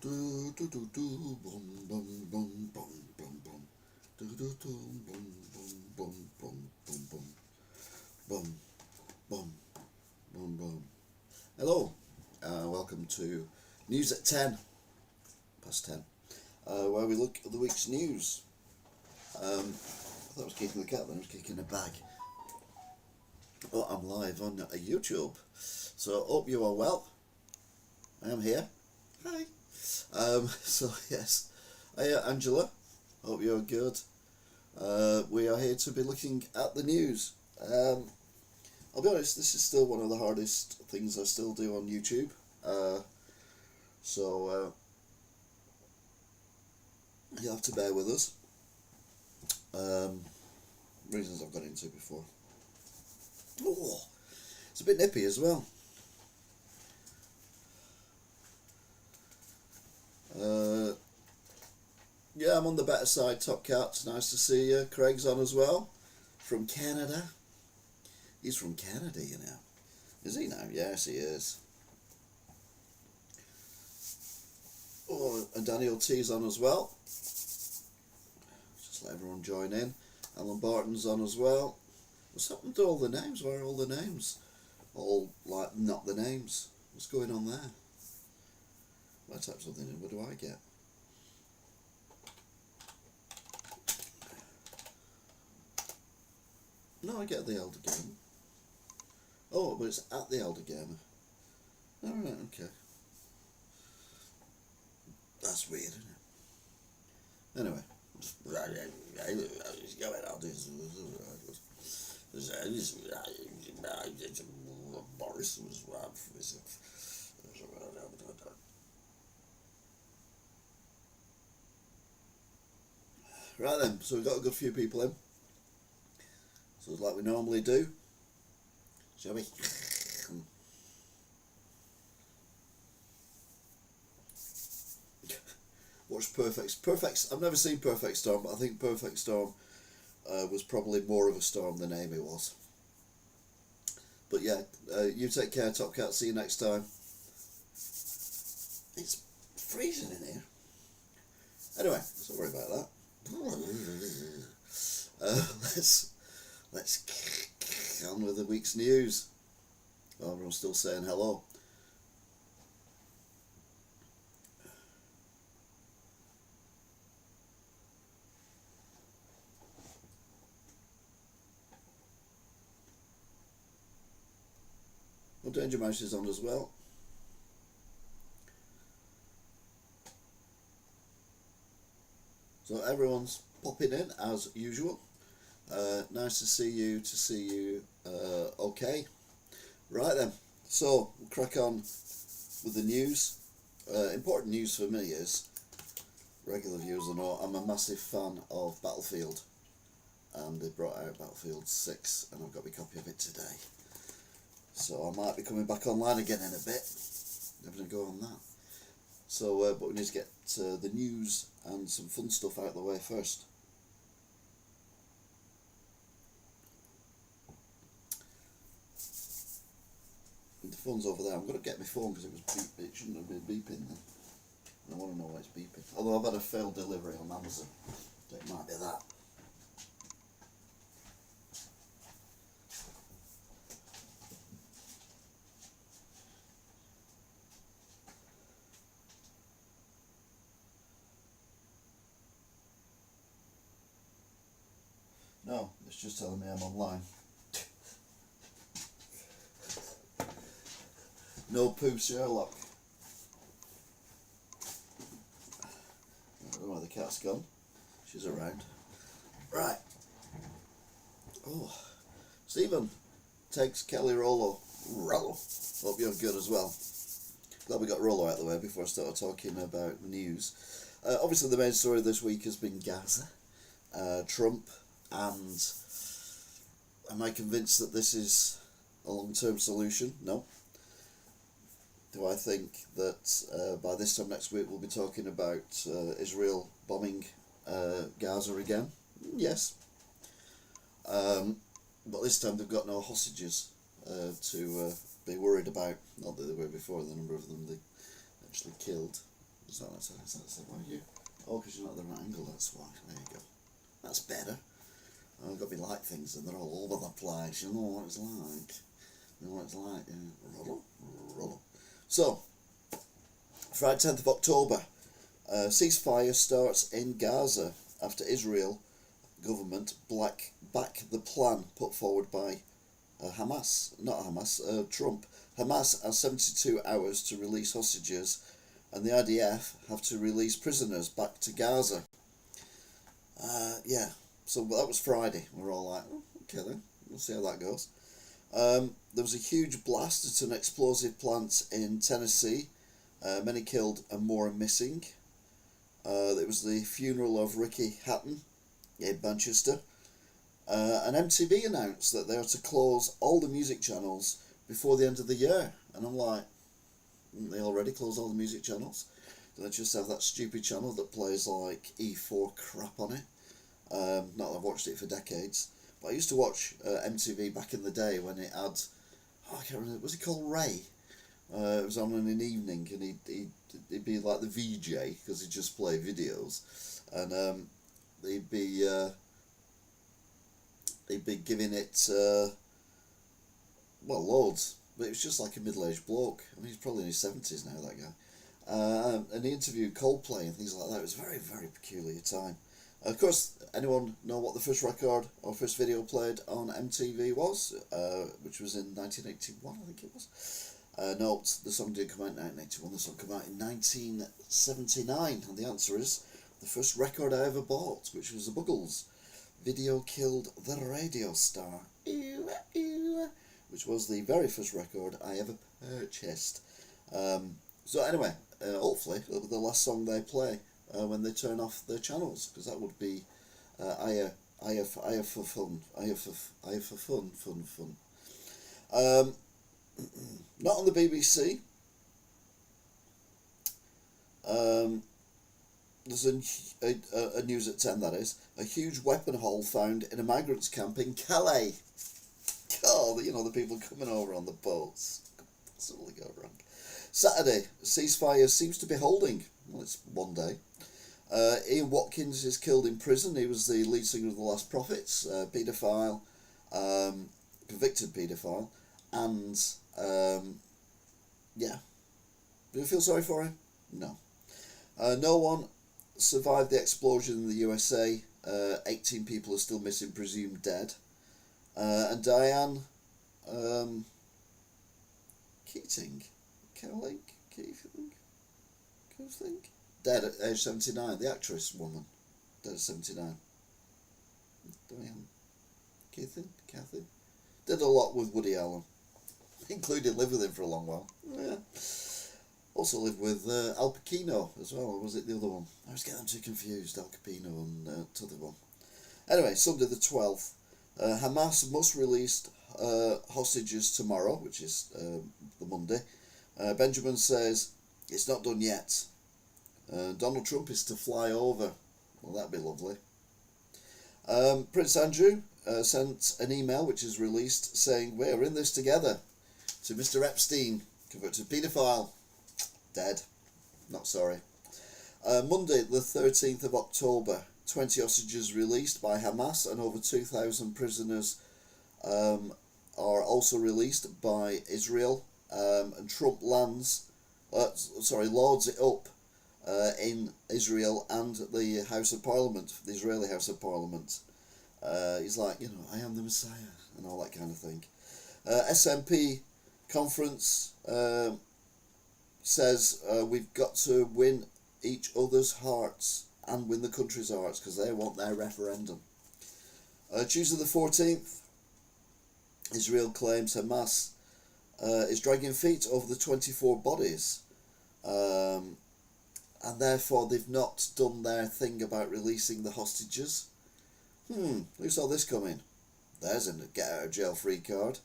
Do do do do boom boom boom boom boom boom. Do do do boom boom boom boom boom boom boom boom boom boom. Hello, welcome to News at 10, past 10, where we look at the week's news. I thought I was kicking the cat, then I was kicking a bag. Oh, I'm live on YouTube, so hope you are well. I am here. Hi. So yes, hiya Angela, hope you're good. We are here to be looking at the news. I'll be honest, this is still one of the hardest things I still do on YouTube. So you'll have to bear with us. Reasons I've got into before. Oh, it's a bit nippy as well. Yeah, I'm on the better side, Top Cat. Nice to see you. Craig's on as well, from Canada. He's from Canada, you know. Is he now? Yes, he is. Oh, and Daniel T's on as well. Just let everyone join in. Alan Barton's on as well. What's happened to all the names? Where are all the names? All, like, not the names. What's going on there? I type something in, what do I get? No, I get the Elder Gamer. Oh, but it's at the Elder Gamer. Alright, okay. That's weird, isn't it? Anyway. Boris was right then, so we've got a good few people in. So like we normally do, shall we? Watch Perfect. I've never seen Perfect Storm, but I think Perfect Storm was probably more of a storm than Amy was. But yeah, you take care, Top Cat. See you next time. It's freezing in here. Anyway, let's not worry about that. Let's get on with the week's news. Oh, everyone's still saying hello. Well, Danger Mouse is on as well. So everyone's popping in as usual. Nice to see you. Okay. Right then. So we'll crack on with the news. Important news for me is, regular viewers will know, I'm a massive fan of Battlefield. And they brought out Battlefield 6 and I've got my copy of it today. So I might be coming back online again in a bit. Never gonna go on that. So, but we need to get the news and some fun stuff out of the way first. And the fun's over there. I'm going to get my phone because it shouldn't have been beeping then. I want to know why it's beeping. Although I've had a failed delivery on Amazon. So it might be that. No, it's just telling me I'm online. No poo Sherlock. I don't know where the cat's gone. She's around. Right. Oh, Stephen takes Kelly Rollo. Hope you're good as well. Glad we got Rollo out of the way before I started talking about the news. Obviously the main story this week has been Gaza, Trump, and am I convinced that this is a long-term solution? No. Do I think that by this time next week we'll be talking about Israel bombing Gaza again? Yes. But this time they've got no hostages to be worried about. Not that they were before, the number of them they actually killed. Is that why you? Oh, because you're not at the right angle, that's why. There you go. That's better. I've got to be like things and they're all over the place. You know what it's like. You know what it's like. Yeah. Roll. So, Friday 10th of October. Ceasefire starts in Gaza after Israel government back the plan put forward by Trump. Hamas has 72 hours to release hostages, and the IDF have to release prisoners back to Gaza. Yeah, so that was Friday. We're all like, oh, okay then, we'll see how that goes. There was a huge blast at an explosive plant in Tennessee. Many killed and more are missing. It was the funeral of Ricky Hatton in Manchester. And MTV announced that they are to close all the music channels before the end of the year. And I'm like, didn't they already close all the music channels? Do they just have that stupid channel that plays like E4 crap on it? Not that I've watched it for decades. But I used to watch MTV back in the day when it had, I can't remember, was it called Ray? It was on in an evening, and he'd be like the VJ because he'd just play videos, and he'd be giving it loads, but it was just like a middle-aged bloke. I mean, he's probably in his 70s now, that guy. And he interviewed Coldplay and things like that. It was a very, very peculiar time. Of course, anyone know what the first record or first video played on MTV was? Which was in 1981, I think it was. No, the song didn't come out in 1981, the song came out in 1979, and the answer is the first record I ever bought, which was the Buggles. Video Killed the Radio Star, which was the very first record I ever purchased. So anyway, hopefully it'll be the last song they play when they turn off their channels, because that would be I for fun. Not on the BBC. There's a news at 10, that is. A huge weapon haul found in a migrants camp in Calais. Oh, you know, the people coming over on the boats. Absolutely go wrong. Saturday, ceasefire seems to be holding. Well, it's one day. Ian Watkins is killed in prison. He was the lead singer of the Last Prophets, paedophile, convicted paedophile, and yeah. Do you feel sorry for him? No. No one survived the explosion in the USA. 18 people are still missing, presumed dead. And Diane Keating, dead at age 79. The actress woman, dead at 79. Diane Kathy, did a lot with Woody Allen, including live with him for a long while. Yeah. Also lived with Al Pacino as well, or was it the other one? I was getting them too confused, Al Pacino and the other one. Anyway, Sunday the 12th. Hamas must release hostages tomorrow, which is the Monday. Benjamin says it's not done yet. Donald Trump is to fly over. Well, that'd be lovely. Prince Andrew sent an email, which is released, saying we're in this together, to Mr. Epstein, convicted paedophile. Dead. Not sorry. Monday the 13th of October. 20 hostages released by Hamas, and over 2,000 prisoners are also released by Israel. And Trump lords it up in Israel and the House of Parliament, the Israeli House of Parliament. He's like, I am the Messiah and all that kind of thing. SNP conference says we've got to win each other's hearts and win the country's hearts because they want their referendum. Tuesday the 14th, Israel claims Hamas is dragging feet over the 24 bodies, and therefore they've not done their thing about releasing the hostages. Who saw this coming? There's a get out of jail free card.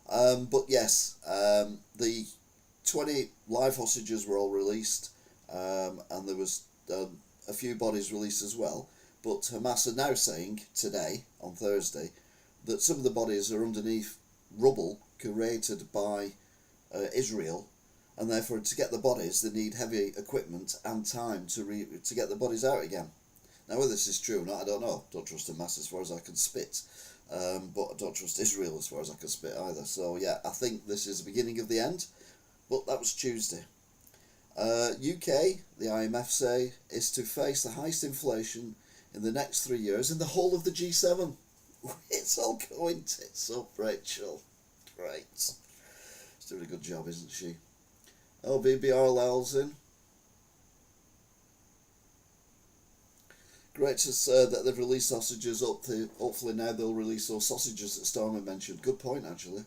But yes, the 20 live hostages were all released, and there was a few bodies released as well. But Hamas are now saying today, on Thursday, that some of the bodies are underneath rubble created by Israel, and therefore to get the bodies they need heavy equipment and time to get the bodies out again. Now whether this is true or not, I don't know. Don't trust Hamas as far as I can spit, but I don't trust Israel as far as I can spit either. So yeah, I think this is the beginning of the end, but that was Tuesday. UK, the IMF say, is to face the highest inflation in the next 3 years in the whole of the G7. It's all going tits up, Rachel. Great. She's doing a good job, isn't she? LBBRL's in. Great to say that they've released sausages up to, hopefully now they'll release those sausages that Starmer mentioned. Good point, actually.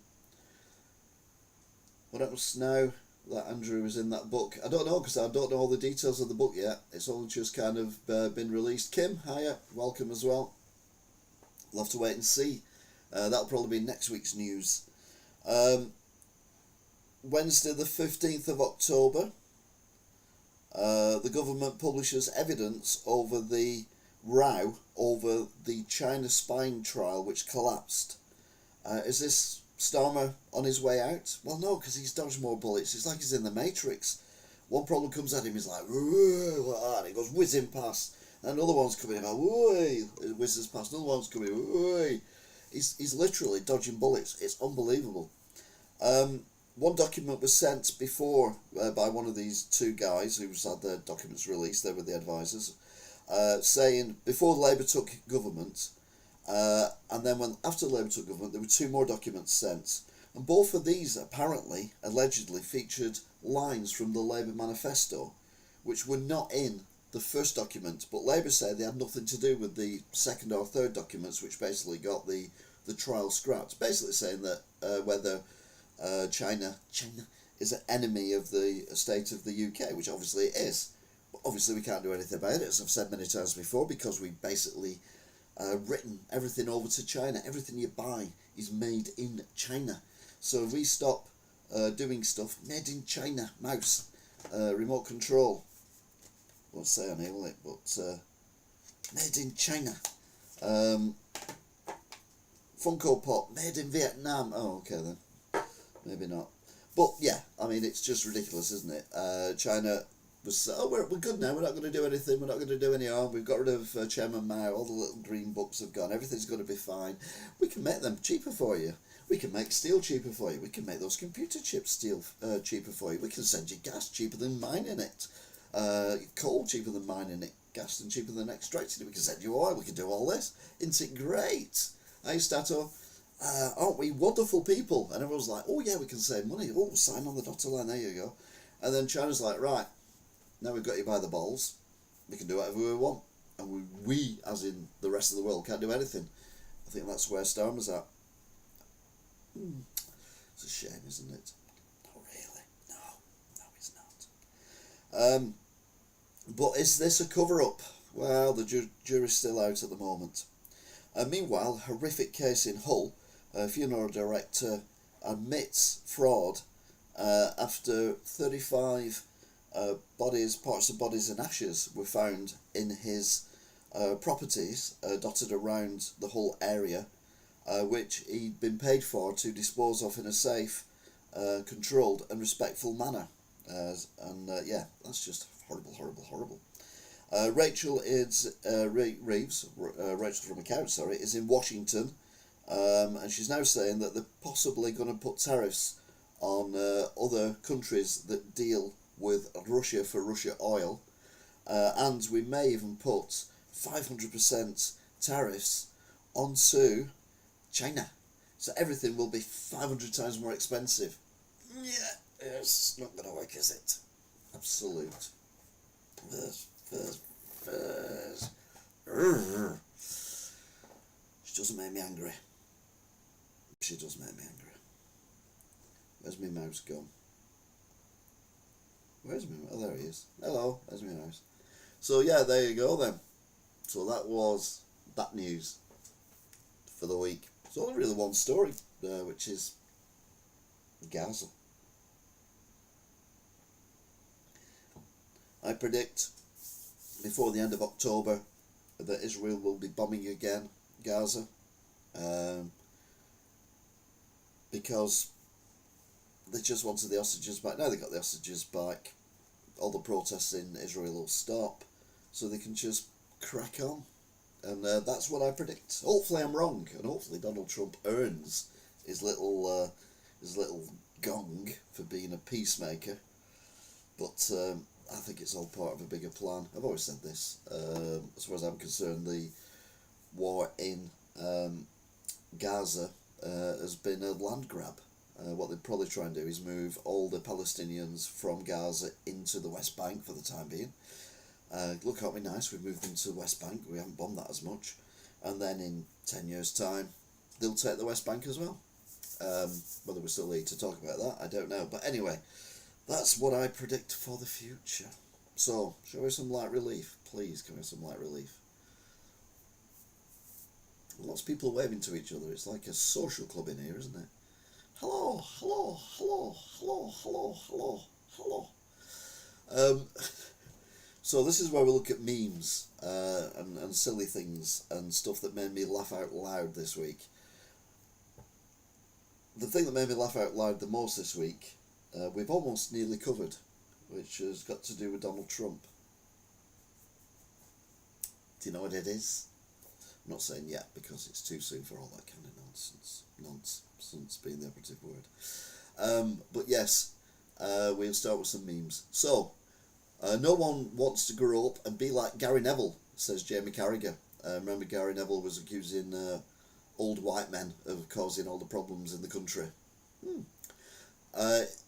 What else now that Andrew is in that book? I don't know, because I don't know all the details of the book yet. It's all just kind of been released. Kim, hiya, welcome as well. We'll have to wait and see. That'll probably be next week's news. Wednesday the 15th of October, the government publishes evidence over the row over the China spying trial which collapsed. Is this Starmer on his way out? Well, no, because he's dodged more bullets. It's like he's in the Matrix. One problem comes at him, he's like, and it goes whizzing past. And another one's coming in, it whizzes past. Another one's coming in, He's literally dodging bullets. It's unbelievable. One document was sent before by one of these two guys who's had their documents released. They were the advisors, saying before Labour took government, and then after Labour took government, there were two more documents sent, and both of these apparently, allegedly, featured lines from the Labour manifesto, which were not in the first document. But Labour said they had nothing to do with the second or third documents, which basically got the trial scrapped. Basically saying that whether China is an enemy of the state of the UK, which obviously it is. But obviously we can't do anything about it, as I've said many times before, because we basically written everything over to China. Everything you buy is made in China. So if we stop doing stuff made in China, mouse, remote control, won't say on here, will it? But made in China. Funko Pop, made in Vietnam. Oh, okay then. Maybe not. But yeah, I mean, it's just ridiculous, isn't it? China was, we're good now, we're not going to do anything, we're not going to do any harm, we've got rid of Chairman Mao, all the little green books have gone, everything's going to be fine. We can make them cheaper for you. We can make steel cheaper for you. We can make those computer chips steel cheaper for you. We can send you gas cheaper than mining it. Coal cheaper than mining it. Gas and cheaper than extracting it. We can send you oil. We can do all this. Isn't it great? Hey, Stato. Aren't we wonderful people? And everyone's like, oh yeah, we can save money. Oh, sign on the dotted line. There you go. And then China's like, right, now we've got you by the balls. We can do whatever we want. And we, as in the rest of the world, can't do anything. I think that's where Starmer's at. It's a shame, isn't it? Not really. No, it's not. But is this a cover-up? Well, the jury's still out at the moment. Meanwhile, horrific case in Hull. A funeral director admits fraud after 35 parts of bodies and ashes were found in his properties dotted around the Hull area, which he'd been paid for to dispose of in a safe, controlled and respectful manner. Yeah, that's just horrible. Rachel is Reeves, Rachel from Accounts, is in Washington, and she's now saying that they're possibly going to put tariffs on other countries that deal with Russia for Russia oil, and we may even put 500% tariffs onto China. So everything will be 500 times more expensive. Yeah, it's not going to work, is it? Absolute. She doesn't make me angry. She does make me angry. Where's my mouse gone? Where's my mouse? Oh, there he is. Hello, there's my mouse. So yeah, there you go then. So that was that news for the week. It's only really one story, which is Gaza. I predict before the end of October that Israel will be bombing again Gaza, because they just wanted the hostages back. Now they got the hostages back. All the protests in Israel will stop, so they can just crack on. And that's what I predict. Hopefully I'm wrong, and hopefully Donald Trump earns his little gong for being a peacemaker. But I think it's all part of a bigger plan. I've always said this. As far as I'm concerned, the war in Gaza has been a land grab. What they'd probably try and do is move all the Palestinians from Gaza into the West Bank for the time being. Look, aren't we nice? We've moved them to the West Bank. We haven't bombed that as much. And then in 10 years' time, they'll take the West Bank as well. Whether we're still here to talk about that, I don't know. But anyway, that's what I predict for the future. So, show us some light relief. Please, give us some light relief. Lots of people waving to each other. It's like a social club in here, isn't it? Hello, hello, hello, hello, hello, hello, hello. So this is where we look at memes and silly things and stuff that made me laugh out loud this week. The thing that made me laugh out loud the most this week, we've almost nearly covered, which has got to do with Donald Trump. Do you know what it is? I'm not saying yet because it's too soon for all that kind of nonsense. Nonsense being the operative word. But yes, we'll start with some memes. So, no one wants to grow up and be like Gary Neville, says Jamie Carragher. Remember Gary Neville was accusing old white men of causing all the problems in the country.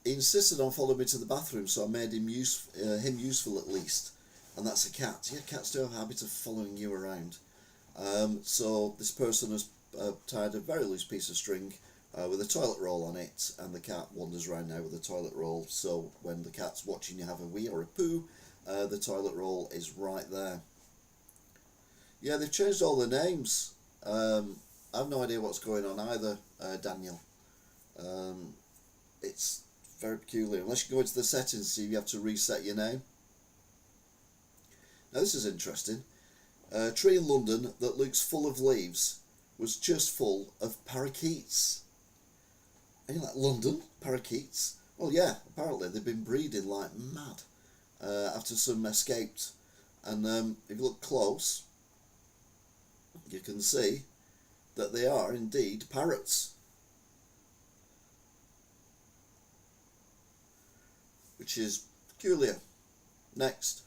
He insisted on following me to the bathroom, so I made him useful at least. And that's a cat. Yeah, cats do have a habit of following you around. So this person has tied a very loose piece of string with a toilet roll on it, and the cat wanders around now with a toilet roll, so when the cat's watching you have a wee or a poo, the toilet roll is right there. Yeah, they've changed all the names. I've no idea what's going on either, Daniel. It's very peculiar. Unless you go into the settings, see if you have to reset your name. Now this is interesting. A tree in London that looks full of leaves was just full of parakeets. And you're like, London? Parakeets? Well, yeah, apparently they've been breeding like mad after some escaped. And if you look close, you can see that they are indeed parrots. Which is peculiar. Next.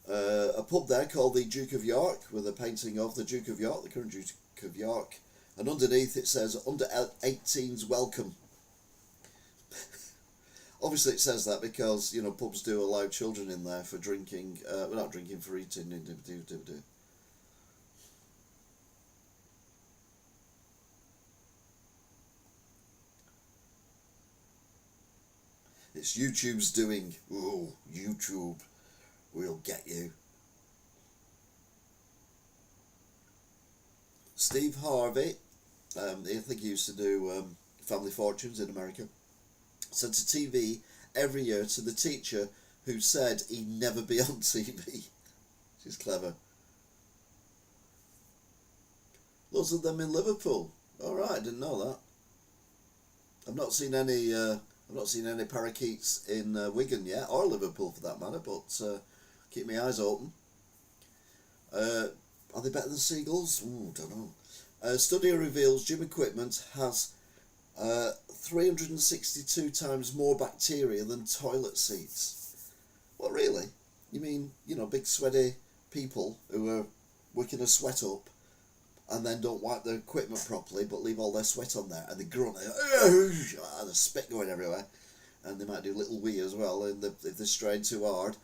A pub there called the Duke of York, with a painting of the Duke of York, the current Duke of York, and underneath it says under 18s welcome. Obviously it says that because, you know, pubs do allow children in there for drinking, not drinking, for eating. It's YouTube's doing. Ooh, YouTube. We'll get you. Steve Harvey, I think he used to do Family Fortunes in America, sent a TV every year to the teacher who said he'd never be on TV. She's clever. Lots of them in Liverpool. All right, I didn't know that. I've not seen any parakeets in Wigan yet, or Liverpool for that matter. But keep my eyes open. Are they better than seagulls? Ooh, don't know. A study reveals gym equipment has 362 times more bacteria than toilet seats. What, really? You mean, you know, big sweaty people who are wicking a sweat up and then don't wipe their equipment properly but leave all their sweat on there, and they grunt and the spit going everywhere, and they might do little wee as well, and if they strain too hard,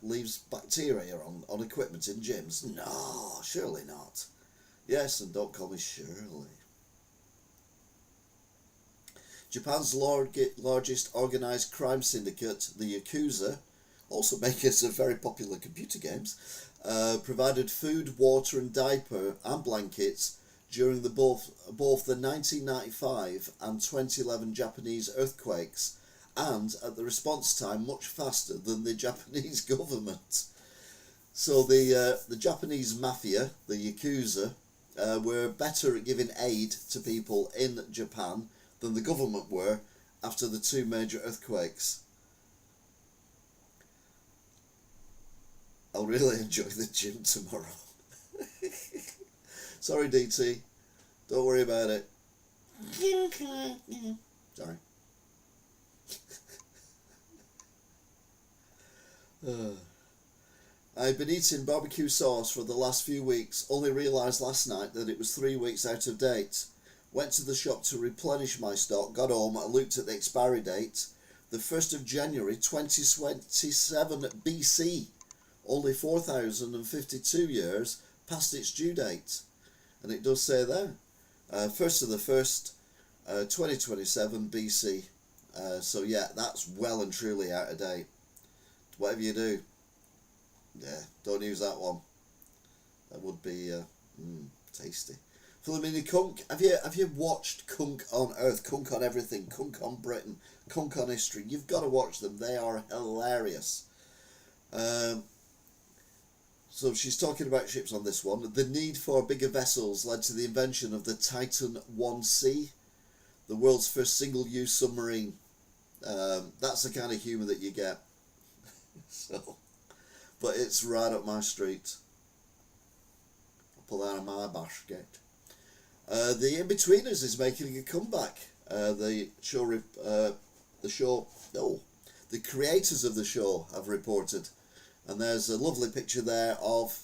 leaves bacteria on equipment in gyms? No, surely not. Yes, and don't call me Shirley. Japan's largest organised crime syndicate, the Yakuza, also makers of very popular computer games, provided food, water and diaper and blankets during both the 1995 and 2011 Japanese earthquakes, and at the response time much faster than the Japanese government. So the Japanese mafia, the Yakuza, were better at giving aid to people in Japan than the government were after the 2 major earthquakes. I'll really enjoy the gym tomorrow. Sorry, DT. Don't worry about it. Sorry. I've been eating barbecue sauce for the last few weeks, only realised last night that it was 3 weeks out of date. Went to the shop to replenish my stock, got home, I looked at the expiry date, the 1st of January 2027 BC, only 4,052 years past its due date. And it does say there, 1st of the 1st, 2027 BC. So yeah, that's well and truly out of date. Whatever you do, yeah, don't use that one. That would be tasty. Philomena Kunk, have you watched Kunk on Earth, Kunk on Everything, Kunk on Britain, Kunk on History? You've got to watch them. They are hilarious. So she's talking about ships on this one. The need for bigger vessels led to the invention of the Titan 1C, the world's first single-use submarine. That's the kind of humour that you get. So, but it's right up my street. I'll put that in my basket. The In-Betweeners is making a comeback. The creators of the show have reported, and there's a lovely picture there of,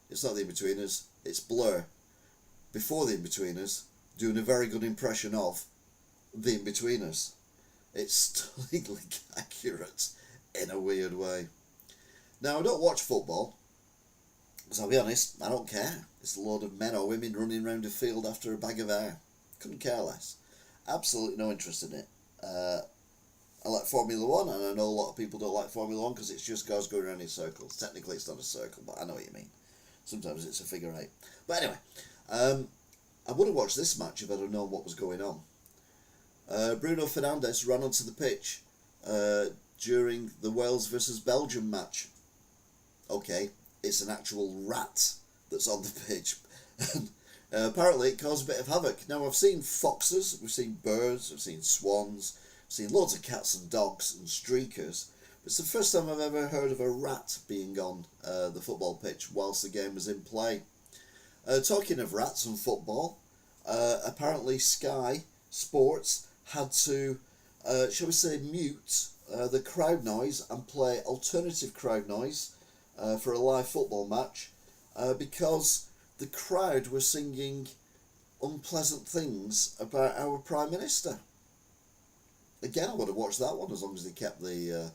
it's not the In-Betweeners, it's Blur, before the In-Betweeners, doing a very good impression of the In-Betweeners. It's stunningly accurate in a weird way. Now, I don't watch football, because I'll be honest, I don't care. It's a load of men or women running around a field after a bag of air. Couldn't care less. Absolutely no interest in it. I like Formula 1, and I know a lot of people don't like Formula 1 because it's just cars going around in circles. Technically it's not a circle, but I know what you mean. Sometimes it's a figure 8. But anyway, I would have watched this match if I'd have known what was going on. Bruno Fernandes ran onto the pitch during the Wales versus Belgium match. Okay, it's an actual rat that's on the pitch. And apparently it caused a bit of havoc. Now, I've seen foxes, we've seen birds, I've seen swans, I've seen loads of cats and dogs and streakers. But it's the first time I've ever heard of a rat being on the football pitch whilst the game was in play. Talking of rats and football, apparently Sky Sports had to, shall we say, mute the crowd noise and play alternative crowd noise for a live football match because the crowd were singing unpleasant things about our Prime Minister. Again, I would have watched that one as long as they kept the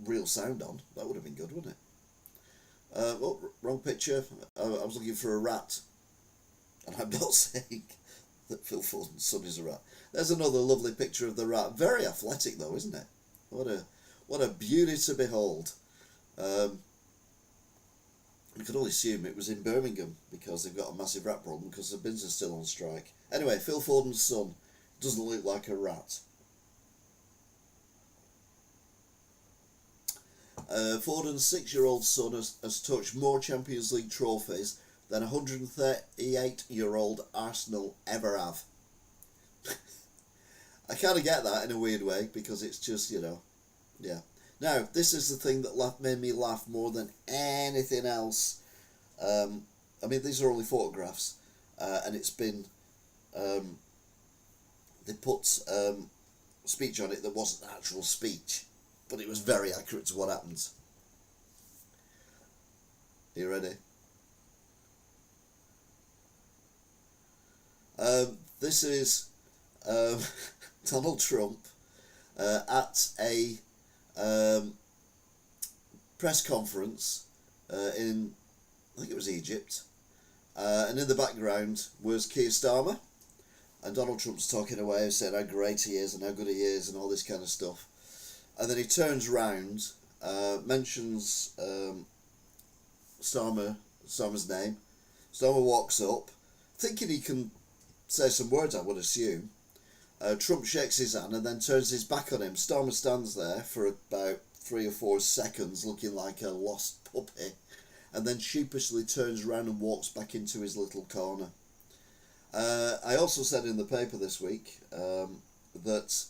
real sound on. That would have been good, wouldn't it? Wrong picture. I was looking for a rat. And I'm not saying that Phil Foden's son is a rat. There's another lovely picture of the rat. Very athletic though, isn't it? What a beauty to behold. We could only assume it was in Birmingham because they've got a massive rat problem because the bins are still on strike. Anyway, Phil Foden's son doesn't look like a rat. Foden's 6-year-old son has touched more Champions League trophies than 138-year-old Arsenal ever have. I kind of get that in a weird way because it's just, yeah. Now, this is the thing that made me laugh more than anything else. I mean, these are only photographs, and it's been, they put speech on it that wasn't actual speech, but it was very accurate to what happens. Are you ready? This is Donald Trump at a press conference in, I think it was Egypt, and in the background was Keir Starmer, and Donald Trump's talking away, saying how great he is and how good he is and all this kind of stuff, and then he turns round, mentions Starmer's name. Starmer walks up, thinking he can say some words, I would assume. Trump shakes his hand and then turns his back on him. Starmer stands there for about 3 or 4 seconds looking like a lost puppy, and then sheepishly turns around and walks back into his little corner. I also said in the paper this week that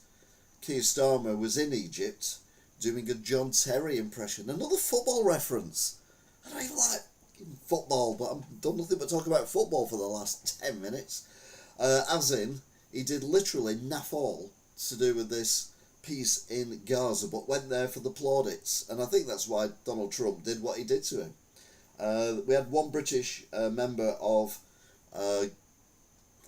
Keir Starmer was in Egypt doing a John Terry impression. Another football reference. I don't even like football, but I've done nothing but talk about football for the last 10 minutes. As in, he did literally naff all to do with this peace in Gaza, but went there for the plaudits. And I think that's why Donald Trump did what he did to him. We had one British member of, I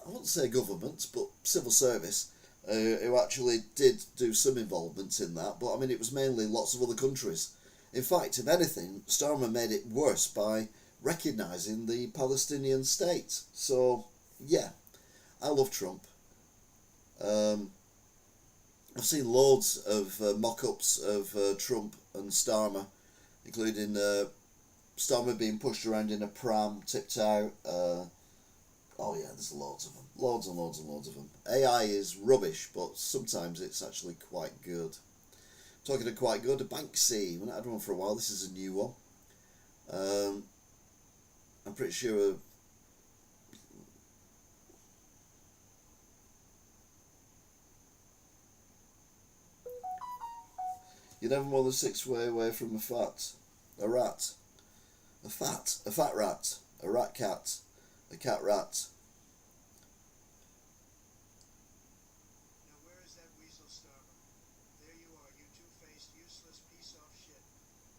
wouldn't say government, but civil service, who actually did do some involvement in that, but I mean it was mainly lots of other countries. In fact, if anything, Starmer made it worse by recognising the Palestinian state. So, yeah, I love Trump. I've seen loads of mock-ups of Trump and Starmer, including Starmer being pushed around in a pram, tipped out. Oh yeah, there's loads of them. Loads and loads and loads of them. AI is rubbish, but sometimes it's actually quite good. Talking of quite good, Banksy. We've not had one for a while. This is a new one. I'm pretty sure... You're never more than 6 way away from a rat. A fat rat. A rat cat. A cat rat. Now where is that weasel Starmer? There you are, you two-faced, useless piece of shit.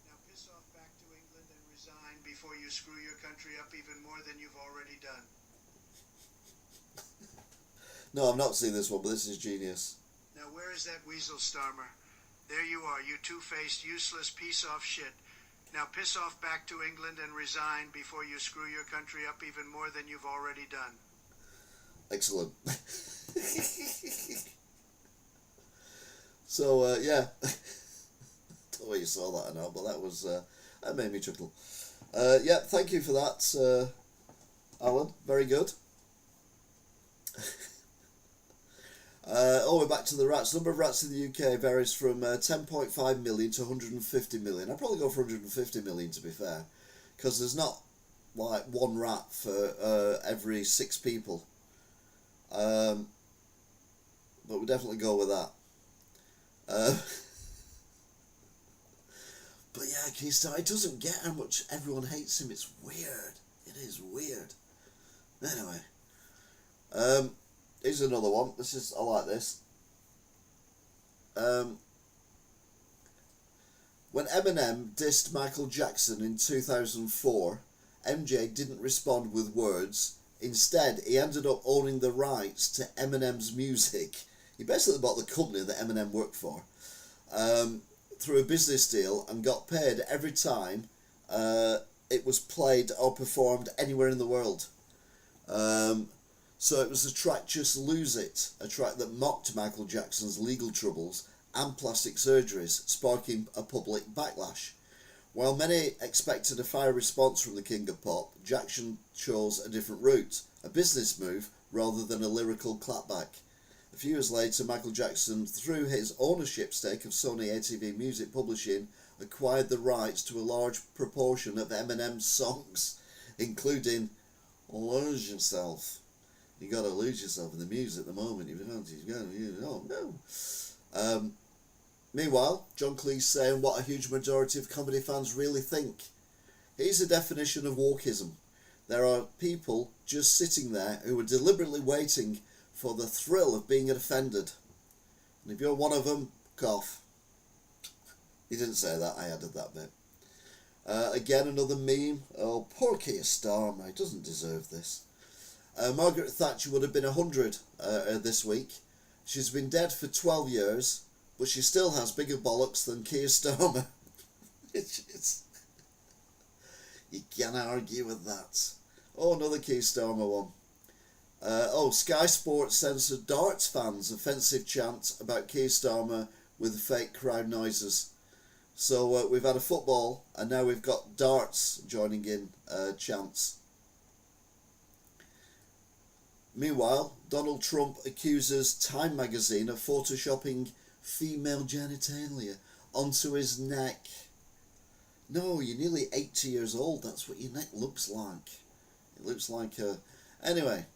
Now piss off back to England and resign before you screw your country up even more than you've already done. No, I've not seen this one, but this is genius. Now where is that weasel Starmer? There you are, you two-faced, useless piece of shit. Now piss off back to England and resign before you screw your country up even more than you've already done. Excellent. So, yeah. Don't know where you saw that or not, but that was, that made me chuckle. Yeah, thank you for that, Alan. Very good. We're back to the rats. The number of rats in the UK varies from 10.5 million to 150 million. I'd probably go for 150 million, to be fair, because there's not like one rat for every 6 people. But we'll definitely go with that. But yeah, Keystone, it doesn't get how much everyone hates him. It's weird. It is weird. Anyway, here's another one. I like this. When Eminem dissed Michael Jackson in 2004, MJ didn't respond with words. Instead, he ended up owning the rights to Eminem's music. He basically bought the company that Eminem worked for through a business deal and got paid every time it was played or performed anywhere in the world. So it was the track Just Lose It, a track that mocked Michael Jackson's legal troubles and plastic surgeries, sparking a public backlash. While many expected a fire response from the King of Pop, Jackson chose a different route, a business move rather than a lyrical clapback. A few years later, Michael Jackson, through his ownership stake of Sony ATV Music Publishing, acquired the rights to a large proportion of Eminem's songs, including Lose Yourself. You gotta lose yourself in the music at the moment. If you don't, no. Meanwhile, John Cleese saying what a huge majority of comedy fans really think. Here's a definition of wokeism. There are people just sitting there who are deliberately waiting for the thrill of being offended. And if you're one of them, cough. He didn't say that, I added that bit. Again, another meme. Oh, poor Keir Starmer, he doesn't deserve this. Margaret Thatcher would have been 100 this week. She's been dead for 12 years, but she still has bigger bollocks than Keir Starmer. You can't argue with that. Oh, another Keir Starmer one. Sky Sports censored darts fans' offensive chant about Keir Starmer with fake crowd noises. So we've had a football, and now we've got darts joining in chants. Meanwhile, Donald Trump accuses Time magazine of photoshopping female genitalia onto his neck. No, you're nearly 80 years old. That's what your neck looks like. It looks like a... Anyway,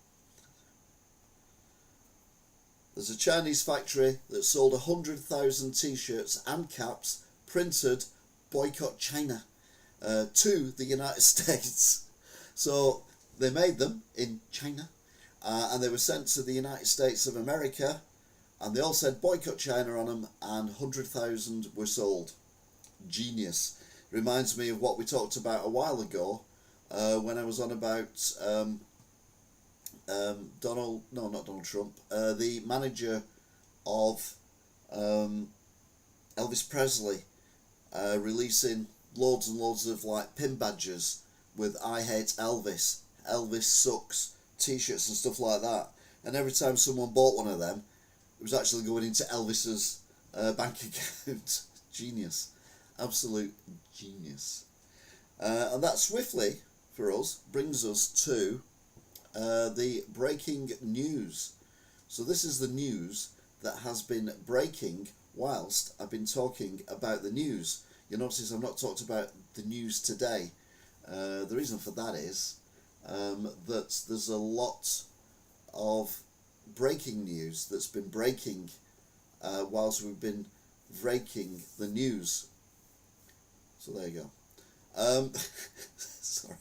There's a Chinese factory that sold 100,000 t-shirts and caps printed boycott China to the United States. So they made them in China and they were sent to the United States of America, and they all said boycott China on them, and 100,000 were sold. Genius. Reminds me of what we talked about a while ago when I was on about not Donald Trump, the manager of Elvis Presley, releasing loads and loads of like pin badges with "I hate Elvis," "Elvis sucks" t-shirts and stuff like that. And every time someone bought one of them, it was actually going into Elvis's bank account. Genius. Absolute genius. And that swiftly, for us, brings us to the breaking news. So this is the news that has been breaking whilst I've been talking about the news. You'll notice I've not talked about the news today. The reason for that is that there's a lot of breaking news that's been breaking whilst we've been breaking the news. So there you go. Sorry.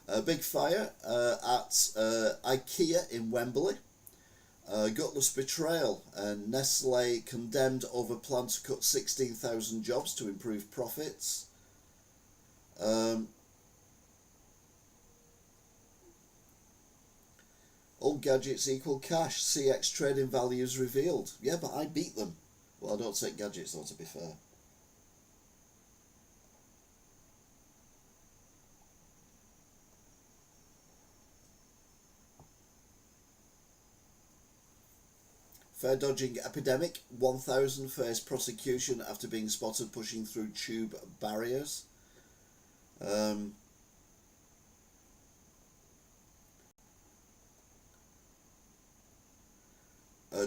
A big fire at IKEA in Wembley. Gutless betrayal, and Nestle condemned over plan to cut 16,000 jobs to improve profits. Old gadgets equal cash. CX trading values revealed. Yeah, but I beat them. Well, I don't take gadgets though, to be fair. Fare dodging epidemic. 1,000 face prosecution after being spotted pushing through tube barriers.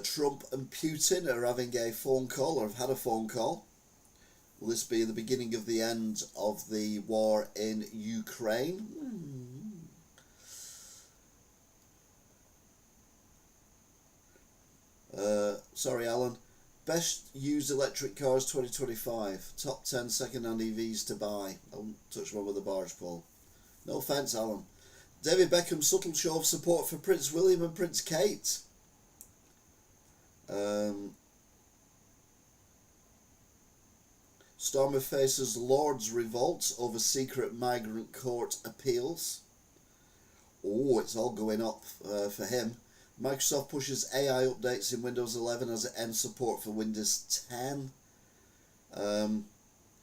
Trump and Putin are having a phone call, or have had a phone call. Will this be the beginning of the end of the war in Ukraine? Sorry, Alan. Best used electric cars 2025. Top 10 second-hand EVs to buy. I won't touch one with a barge pole. No offence, Alan. David Beckham's subtle show of support for Prince William and Prince Kate. Starmer faces Lord's revolt over secret migrant court appeals. Oh, it's all going up for him. Microsoft pushes AI updates in Windows 11 as it ends support for Windows 10.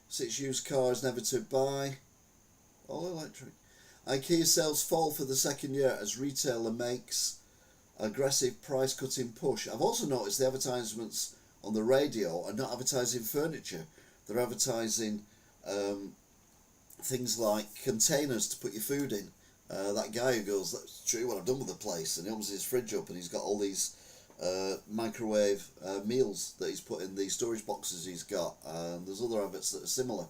6 used cars never to buy. All electric. IKEA sales fall for the second year as retailer makes aggressive price cutting push. I've also noticed the advertisements on the radio are not advertising furniture. They're advertising things like containers to put your food in. That guy who goes, "That's true what I've done with the place," and he opens his fridge up and he's got all these microwave meals that he's put in the storage boxes he's got. There's other adverts that are similar.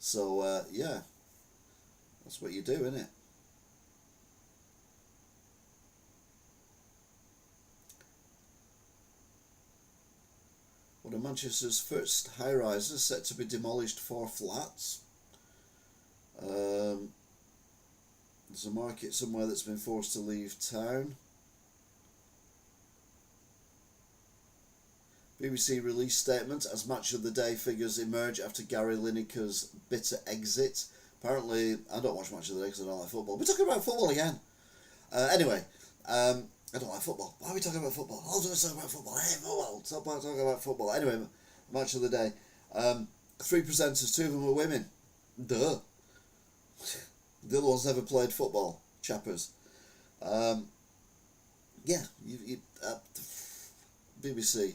So yeah, that's what you do, isn't it? One of Manchester's first high-rises set to be demolished for flats. There's a market somewhere that's been forced to leave town. BBC released statement as match of the day figures emerge after Gary Lineker's bitter exit. Apparently, I don't watch match of the day because I don't like football. We're talking about football again. Anyway, I don't like football. Why are we talking about football? I'll just talk about football. Hey, football. Stop talking about football. Anyway, match of the day. 3 presenters, 2 of them were women. Duh. The other ones never played football. Chappers. Yeah, BBC.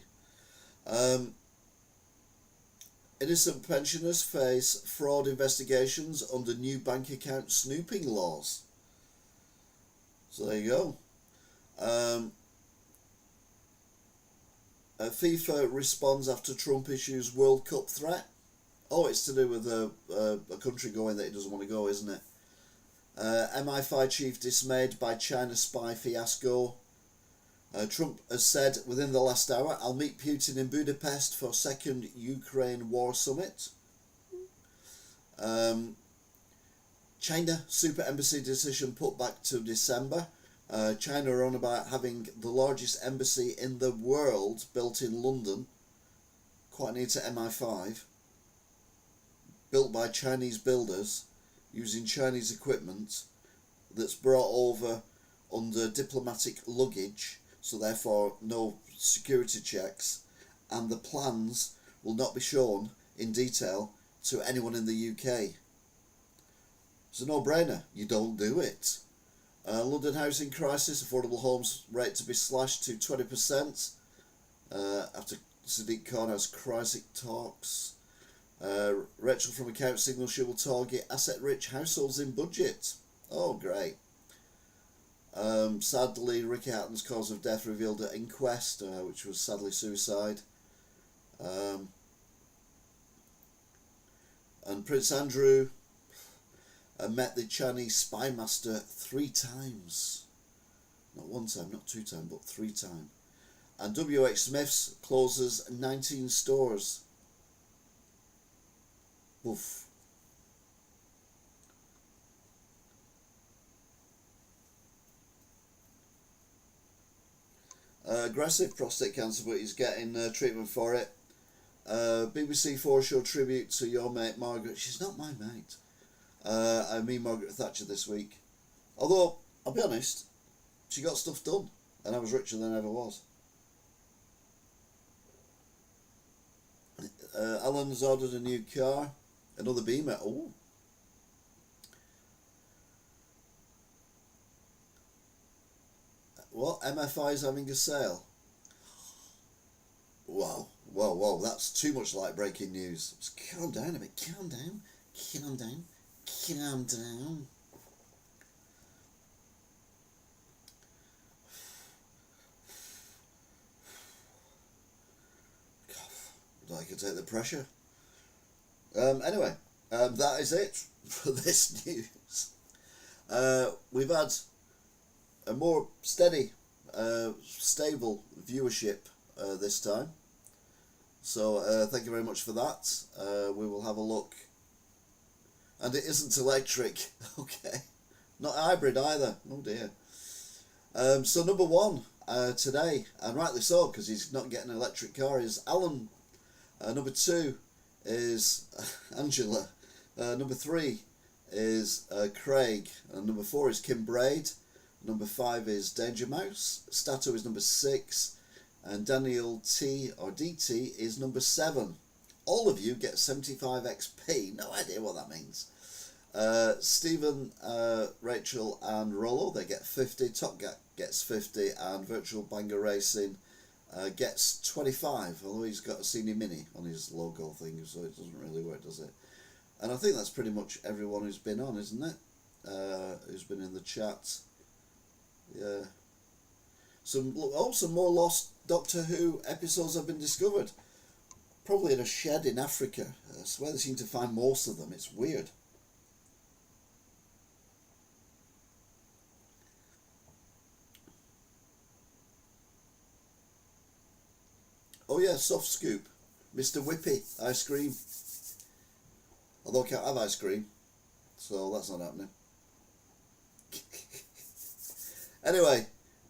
Innocent pensioners face fraud investigations under new bank account snooping laws. So there you go. FIFA responds after Trump issues World Cup threat. Oh, it's to do with a country going that he doesn't want to go, isn't it? MI5 chief dismayed by China spy fiasco. Trump has said within the last hour, I'll meet Putin in Budapest for second Ukraine war summit. China super embassy decision put back to December. China are on about having the largest embassy in the world built in London, quite near to MI5, built by Chinese builders using Chinese equipment that's brought over under diplomatic luggage, so therefore no security checks, and the plans will not be shown in detail to anyone in the UK. It's a no-brainer. You don't do it. London housing crisis, affordable homes rate to be slashed to 20% after Sadiq Khan has crisis talks. Rachel from Account Signal, she will target asset-rich households in budget. Oh, great. Sadly, Ricky Hatton's cause of death revealed at inquest, which was sadly suicide. And Prince Andrew met the Chinese spy master 3 times. Not 1 time, not 2 times, but 3 times. And WH Smith's closes 19 stores. Oof. Aggressive prostate cancer, but he's getting treatment for it. BBC 4 show tribute to your mate Margaret. She's not my mate. I mean Margaret Thatcher this week. Although, I'll be honest, she got stuff done, and I was richer than I ever was. Alan's ordered a new car, another Beamer. Oh. What? MFI is having a sale? Wow, whoa, whoa, that's too much like breaking news. Just calm down a bit, calm down, calm down, calm down. I could take the pressure. Anyway, that is it for this news. We've had a more steady, stable viewership this time. So thank you very much for that. We will have a look. And it isn't electric. Okay. Not hybrid either. Oh dear. So number 1 today, and rightly so, because he's not getting an electric car, is Alan. Number 2 is Angela. Number 3 is Craig. Number 4 is Kim Braid. Number 5 is Danger Mouse. Stato is number 6. And Daniel T or DT is number 7. All of you get 75 XP. No idea what that means. Stephen, Rachel and Rollo, they get 50. Top Gat gets 50. And Virtual Banger Racing gets 25, although he's got a senior mini on his logo thing, so it doesn't really work, does it? And I think that's pretty much everyone who's been on, isn't it? Who's been in the chat. Yeah. Some more lost Doctor Who episodes have been discovered. Probably in a shed in Africa. I swear they seem to find most of them. It's weird. Oh yeah, soft scoop. Mr. Whippy, ice cream. Although I can't have ice cream, so that's not happening. Anyway,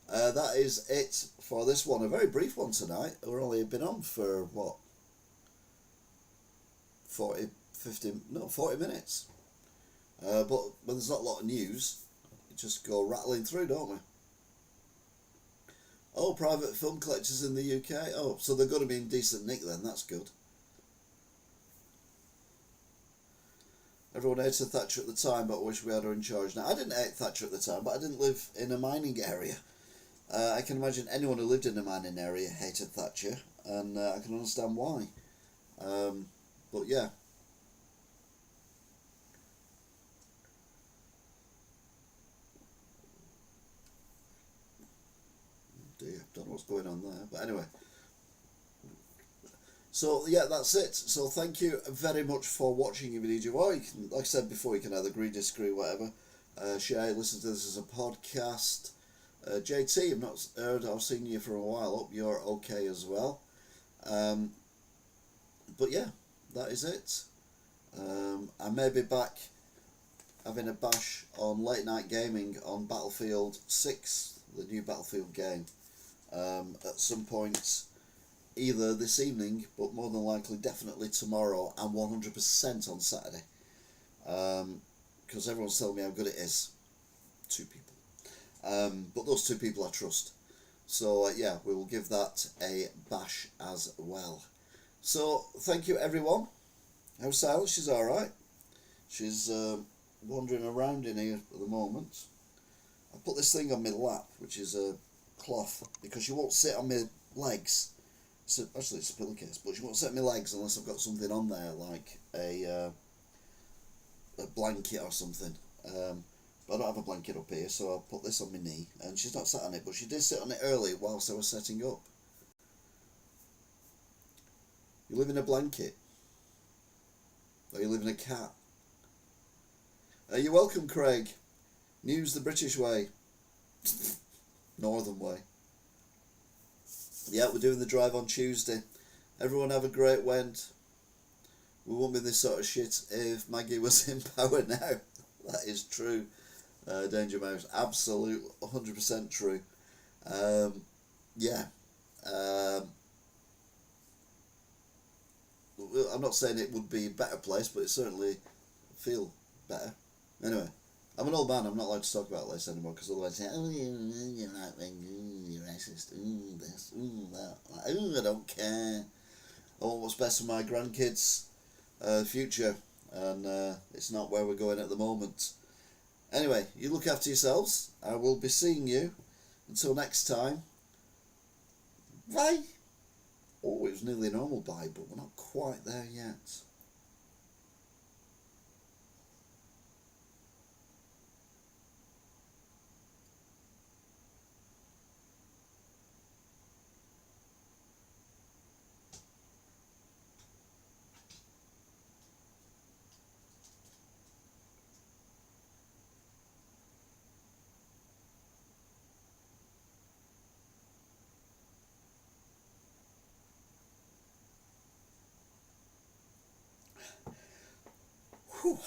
that is it for this one. A very brief one tonight. We're only been on for, what, 40 minutes. But when there's not a lot of news, we just go rattling through, don't we? Oh, private film collectors in the UK. Oh, so they're going to be in decent nick then. That's good. Everyone hated Thatcher at the time, but I wish we had her in charge now. I didn't hate Thatcher at the time, but I didn't live in a mining area. I can imagine anyone who lived in a mining area hated Thatcher, and I can understand why. But yeah. Dear, don't know what's going on there, but anyway. So yeah, that's it. So thank you very much for watching. If you need your, you can, like I said before, you can either agree, disagree, whatever. Share, listen to this as a podcast. JT, I've not heard or seen you for a while. Hope you're okay as well. Um, but yeah, that is it. I may be back having a bash on late night gaming on Battlefield 6, the new Battlefield game, at some point either this evening, but more than likely definitely tomorrow, and 100% on Saturday. Because everyone's telling me how good it is. Two people. But those two people I trust. So yeah, we will give that a bash as well. So thank you everyone. How's Silas? She's alright. She's wandering around in here at the moment. I put this thing on my lap, which is a cloth, because she won't sit on my legs. So actually it's a pillowcase, but she won't sit on my legs unless I've got something on there, like a blanket or something. But I don't have a blanket up here, so I'll put this on my knee, and she's not sat on it, but she did sit on it early whilst I was setting up. You live in a blanket? Or you live in a cat? You're welcome, Craig. News the British way. Northern way. Yeah, we're doing the drive on Tuesday. Everyone have a great Went. We wouldn't be this sort of shit if Maggie was in power now. That is true. Danger Mouse. Absolute 100% true. Yeah. I'm not saying it would be a better place, but it certainly feel better. Anyway, I'm an old man. I'm not allowed to talk about this anymore because otherwise, oh, you're right wing, you're racist, this, that. I don't care. I want what's best for my grandkids' future, and it's not where we're going at the moment. Anyway, you look after yourselves. I will be seeing you. Until next time. Bye. Oh, it was nearly a normal bye, but we're not quite there yet. Whew.